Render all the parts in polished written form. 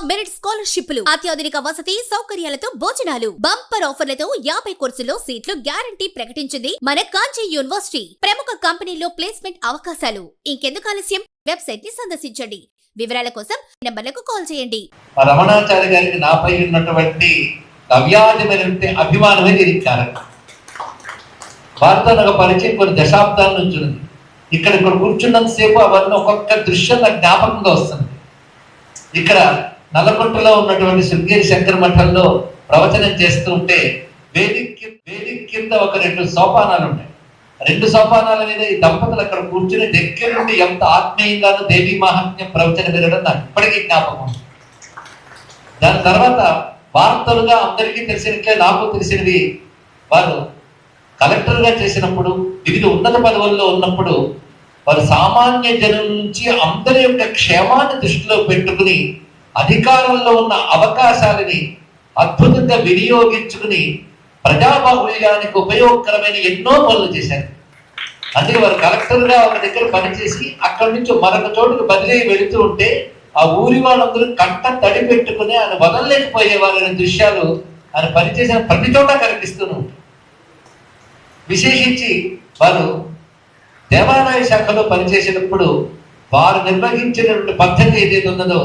Merit స్కాలర్షిప్లు, అత్యాధునిక వసతి సౌకర్యాలతో భోజనాలు, బంపర్ ఆఫర్లతో 50 కోర్సుల్లో సీట్లు గ్యారంటీ ప్రకటించింది మన కాంచీ యూనివర్సిటీ. ప్రముఖ కంపెనీల్లో ప్లేస్మెంట్ అవకాశాలు. ఇంకెందుకు ఆలస్యం? వెబ్సైట్ ని సందర్శించండి. వివరాల కోసం నంబర్లకు కాల్ చేయండి. రమణాచార్య గారికి నాపై ఉన్నటువంటి అవ్యాజమైనటువంటి అభిమానమే దీనికి కారణం. వారితో నాకు పరిచయం కొన్ని దశాబ్దాల నుంచి ఉంది. ఇక్కడ కూర్చున్నంతసేపు అవన్నీ ఒక్కొక్క దృశ్యం నాకు జ్ఞాపకంగా వస్తుంది. ఇక్కడ నల్లకొండలో ఉన్నటువంటి శృంగేరి శంకర మఠంలో ప్రవచనం చేస్తూ ఉంటే వేదిక కింద ఒక 2 సోపానాలు ఉంటాయి. 2 సోపానాల మీద ఈ దంపతులు అక్కడ కూర్చుని దగ్గర నుండి ఎంత ఆత్మీయంగానూ దేవీ మహాత్మ్యం ప్రవచనం వినడం నాకు ఇప్పటికీ జ్ఞాపకం. దాని తర్వాత వార్తలుగా అందరికీ తెలిసినట్లే నాకు తెలిసినవి, వారు కలెక్టర్గా చేసినప్పుడు, వివిధ ఉన్నత పదవుల్లో ఉన్నప్పుడు వారు సామాన్య జనుల నుంచి అందరి యొక్క క్షేమాన్ని దృష్టిలో పెట్టుకుని అధికారంలో ఉన్న అవకాశాలని అద్భుతంగా వినియోగించుకుని ప్రజాబాహుళ్యానికి ఉపయోగకరమైన ఎన్నో పనులు చేశారు. అందుకే వారు కలెక్టర్గా ఒక దగ్గర పనిచేసి అక్కడి నుంచి మరొక చోటుకు బదిలీ వెళుతూ ఉంటే ఆ ఊరి వాళ్ళందరూ కంట తడి పెట్టుకుని ఆయన వదలలేకపోయే వాళ్ళ దృశ్యాలు ఆయన పనిచేసిన ప్రతి చోట కనిపిస్తూనే ఉంటాయి. విశేషించి వారు దేవాలయ శాఖలో పనిచేసేటప్పుడు వారు నిర్వహించినటువంటి పద్ధతి ఏదైతే ఉన్నదో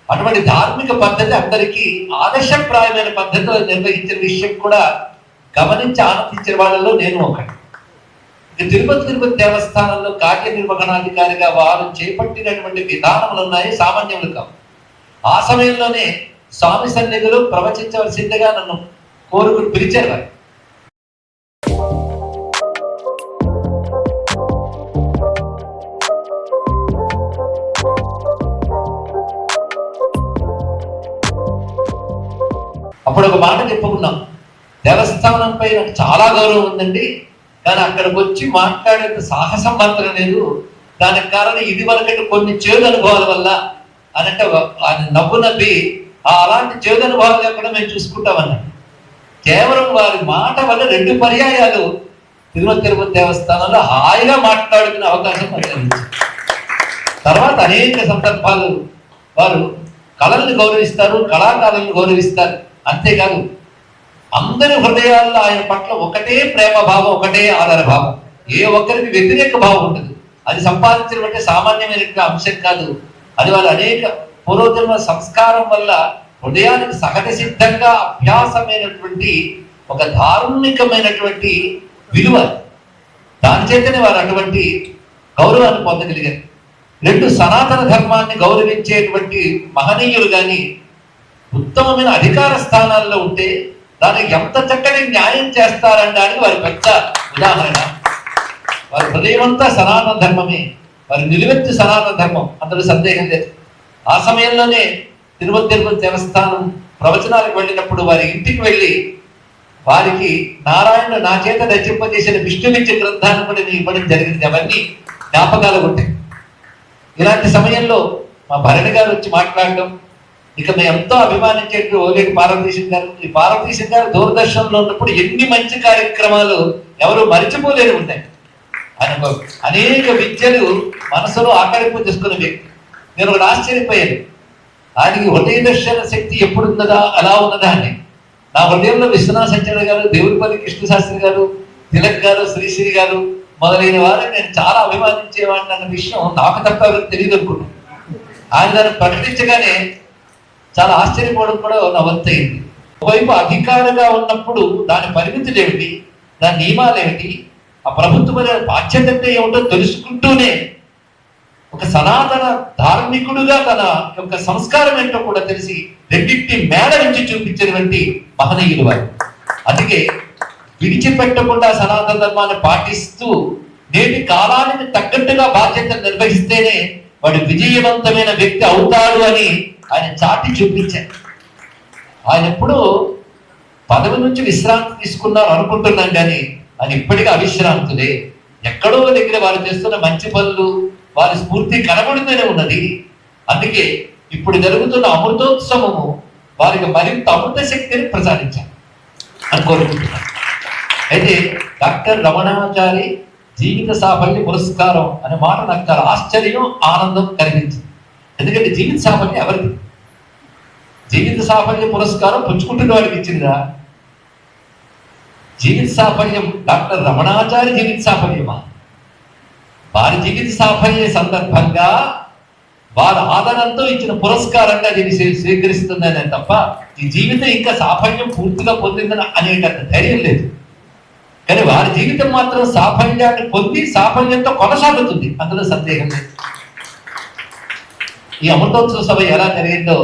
అటువంటి ధార్మిక పద్ధతి అందరికీ ఆదర్శప్రాయమైన పద్ధతిలో నిర్వహించిన విషయం కూడా గమనించి ఆనందించిన వాళ్ళలో నేను ఒకటి. తిరుపతి దేవస్థానంలో కార్యనిర్వహణాధికారిగా వారు చేపట్టినటువంటి విధానములు ఉన్నాయి, సామాన్యములు కావు. ఆ సమయంలోనే స్వామి సన్నిధిలో ప్రవచించవలసిందిగా నన్ను కోరుకుని పిలిచారు వారు. అప్పుడు ఒక మాట చెప్పుకున్నాం, దేవస్థానంపై నాకు చాలా గౌరవం ఉందండి, కానీ అక్కడికి వచ్చి మాట్లాడేంత సాహసం మాత్రం లేదు. దానికి కారణం ఇది వరకటి కొన్ని చేదు అనుభవాల వల్ల అనంటే ఆయన నవ్వు నవ్వి అలాంటి చేదు అనుభవాలు లేకుండా మేము చూసుకుంటామన్నాడు. కేవలం వారి మాట వల్ల 2 పర్యాయాలు తిరుపతి దేవస్థానంలో హాయిగా మాట్లాడుకునే అవకాశం కలిగింది. తర్వాత అనేక సందర్భాలు వారు కళల్ని గౌరవిస్తారు, కళాకారులను గౌరవిస్తారు. అంతేకాదు అందరి హృదయాల్లో ఆయన పట్ల ఒకటే ప్రేమ భావం, ఒకటే ఆదర భావం. ఏ ఒక్కరికి వ్యతిరేక భావం ఉండదు. అది సంపాదించడం అంటే సామాన్యమైనటువంటి అంశం కాదు. అది వాళ్ళ అనేక పూర్వజన్మ సంస్కారం వల్ల హృదయానికి సహజ సిద్ధంగా అభ్యాసమైనటువంటి ఒక ధార్మికమైనటువంటి విలువ. దాని చేతనే వారు అటువంటి గౌరవాన్ని పొందగలిగారు. 2 సనాతన ధర్మాన్ని గౌరవించేటువంటి మహనీయులు కానీ ఉత్తమమైన అధికార స్థానాల్లో ఉంటే దానికి ఎంత చక్కని న్యాయం చేస్తారనడానికి వారి పెద్ద ఉదాహరణ. వారి హృదయమంతా సనాతన ధర్మమే, వారి నిలువెత్తు సనాతన ధర్మం, అందులో సందేహం లేదు. ఆ సమయంలోనే తిరుపతి దేవస్థానం ప్రవచనాలకు వెళ్ళినప్పుడు వారి ఇంటికి వెళ్ళి వారికి నారాయణ నా చేత రచింపజేసిన విష్ణు విద్య గ్రంథాన్ని కూడా నేను ఇవ్వడం జరిగింది. అవన్నీ జ్ఞాపకాలు ఉంటాయి. ఇలాంటి సమయంలో మా భరణి గారు వచ్చి మాట్లాడడం, ఇక మేము ఎంతో అభిమానించేట్టు ఓలేటి పార్వతీశం గారు. ఈ పార్వతీశం గారు దూరదర్శన్లో ఉన్నప్పుడు ఎన్ని మంచి కార్యక్రమాలు ఎవరు మరిచిపోలేని ఉన్నాయి. ఆయన అనేక విద్యలు మనసులో ఆకలింపు చేసుకున్న వ్యక్తి. నేను ఒకటి ఆశ్చర్యపోయాను, ఆయనకి హృదయ దర్శన శక్తి ఎప్పుడు ఉన్నదా అలా ఉన్నదా అని. నా హృదయంలో విశ్వనాథ సత్యనారాయణ గారు, దేవుడిపల్లి కృష్ణశాస్త్రి గారు, తిలక్ గారు, శ్రీశ్రీ గారు మొదలైన వారిని నేను చాలా అభిమానించేవాడిని అన్న విషయం నాకు తప్ప ఎవరికి తెలియదు అనుకున్నాను. ఆయన దాన్ని ప్రకటించగానే చాలా ఆశ్చర్యపోవడం కూడా నా వంతైంది. ఒకవైపు అధికారిగా ఉన్నప్పుడు దాని పరిమితులు ఏమిటి, దాని నియమాలు ఏమిటి, ఆ ప్రభుత్వమైన బాధ్యత అంటే ఏమిటో తెలుసుకుంటూనే ఒక సనాతన ధార్మికుడుగా తన యొక్క సంస్కారం ఏంటో కూడా తెలిసి రెండింటి మేడ నుంచి చూపించినటువంటి మహనీయులు వారు. అందుకే విడిచిపెట్టకుండా సనాతన ధర్మాన్ని పాటిస్తూ నేటి కాలానికి తగ్గట్టుగా బాధ్యతను నిర్వహిస్తేనే వాడు విజయవంతమైన వ్యక్తి అవుతాడు అని ఆయన చాటి చూపించారు. ఆయన ఎప్పుడు పదవి నుంచి విశ్రాంతి తీసుకున్నారు అనుకుంటున్నాం, కానీ ఆయన ఇప్పటికీ అవిశ్రాంతులే. ఎక్కడో దగ్గర వారు చేస్తున్న మంచి పనులు వారి స్ఫూర్తి కనబడుతూనే ఉన్నది. అందుకే ఇప్పుడు జరుగుతున్న అమృతోత్సవము వారికి మరింత అమృత శక్తిని ప్రసాదించారు అని కోరుకుంటున్నాను. అయితే డాక్టర్ రమణాచారి జీవిత సాఫల్య పురస్కారం అనే మాట నాకు చాలా ఆశ్చర్యం, ఆనందం కలిగించింది. ఎందుకంటే జీవిత సాఫల్యం ఎవరికి జీవిత సాఫల్య పురస్కారం పుచ్చుకుంటున్న వాడికి ఇచ్చిందా? జీవిత సాఫల్యం డాక్టర్ రమణాచారి జీవిత సాఫల్యమా? వారి జీవిత సాఫల్య సందర్భంగా వారి ఆదరణతో ఇచ్చిన పురస్కారంగా దీన్ని స్వీకరిస్తుందనే తప్ప ఈ జీవితం ఇంకా సాఫల్యం పూర్తిగా పొందిందని అనేటంత ధైర్యం లేదు. కానీ వారి జీవితం మాత్రం సాఫల్యాన్ని పొంది సాఫల్యంతో కొనసాగుతుంది, అందులో సందేహం లేదు. ఈ అమృతోత్సవ సభ ఎలా జరిగిందో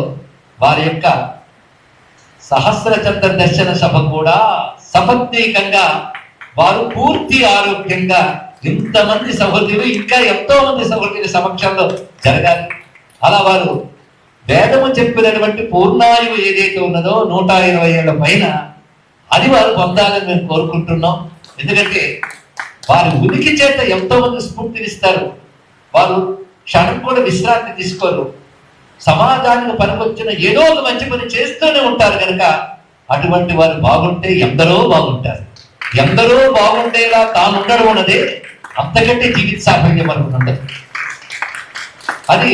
వారి యొక్క సహస్ర చంద్ర దర్శన సభ కూడా సపత్నీకంగా వారు పూర్తి ఆరోగ్యంగా ఇంతమంది సహోదరులు ఇంకా ఎంతో మంది సహోదరుల సమక్షంలో జరగాలి. అలా వారు వేదము చెప్పినటువంటి పూర్ణాయువు ఏదైతే ఉన్నదో 120 ఏళ్ల పైన అది వారు పొందాలని మేము కోరుకుంటున్నాం. ఎందుకంటే వారి ఉనికి చేత ఎంతో మంది స్ఫూర్తినిస్తారు. వారు క్షణం కూడా విశ్రాంతి తీసుకోరు. సమాజానికి పనికొచ్చిన ఏదో ఒక మంచి పని చేస్తూనే ఉంటారు కనుక అటువంటి వారు బాగుంటే ఎందరో బాగుంటారు. ఎందరో బాగుండేలా తాను ఉండడం ఉన్నదే అంతకంటే జీవిత సాఫల్యం మనకు ఉండదు. అది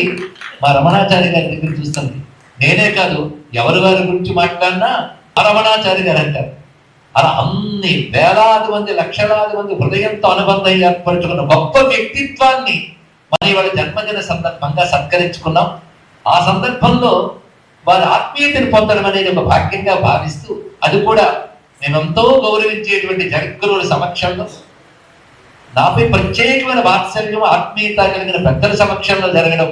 మా రమణాచారి గారి దగ్గర చూస్తుంది. నేనే కాదు, ఎవరి వారి గురించి మాట్లాడినా ఆ రమణాచారి గారు అంటారు. అలా అన్ని వేలాది మంది లక్షలాది మంది హృదయంతో అనుబంధం ఏర్పరచుకున్న గొప్ప వ్యక్తిత్వాన్ని మన వాళ్ళ జన్మదిన సందర్భంగా సత్కరించుకున్నాం. ఆ సందర్భంలో వారి ఆత్మీయతను పొందడం అనేది ఒక భాగ్యంగా భావిస్తూ అది కూడా మేమెంతో గౌరవించేటువంటి జగద్గురువుల సమక్షంలో నాపై ప్రత్యేకమైన వాత్సల్యం ఆత్మీయత కలిగిన పెద్దల సమక్షంలో జరగడం,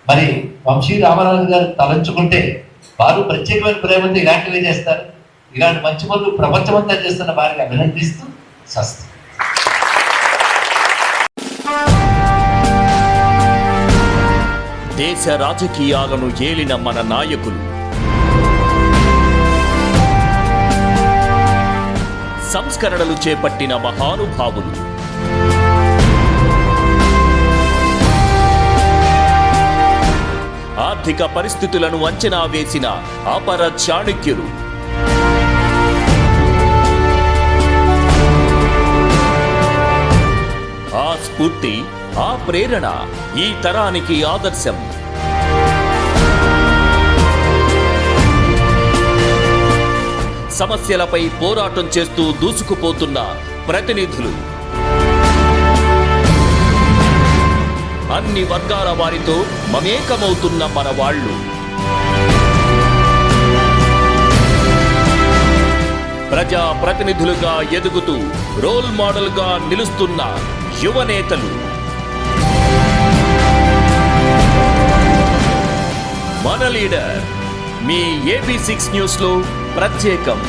మరి వంశీ రామరాజు గారు తలంచుకుంటే వారు ప్రత్యేకమైన ప్రేమతో ఇలాంటివి చేస్తారు. ఇలాంటి మంచి పనులు ప్రపంచమంతా చేస్తున్న వారిని అభినందిస్తూ స్వస్తి. దేశ రాజకీయాలను ఏలిన మన నాయకులు, సంస్కరణలు చేపట్టిన మహానుభావులు, ఆర్థిక పరిస్థితులను అంచనా వేసిన అపర చాణక్యులు, ఆ స్ఫూర్తి, ఆ ప్రేరణ ఈ తరానికి ఆదర్శం. సమస్యలపై పోరాటం చేస్తూ దూసుకుపోతున్న ప్రతినిధులు, అన్ని వర్గాల వారితో మమేకమవుతున్న మన వాళ్ళు, ప్రజా ప్రతినిధులుగా ఎదుగుతూ రోల్ మోడల్గా నిలుస్తున్న యువనేతలు, మన లీడర్ మీ AB6 న్యూస్లో ప్రత్యేకం.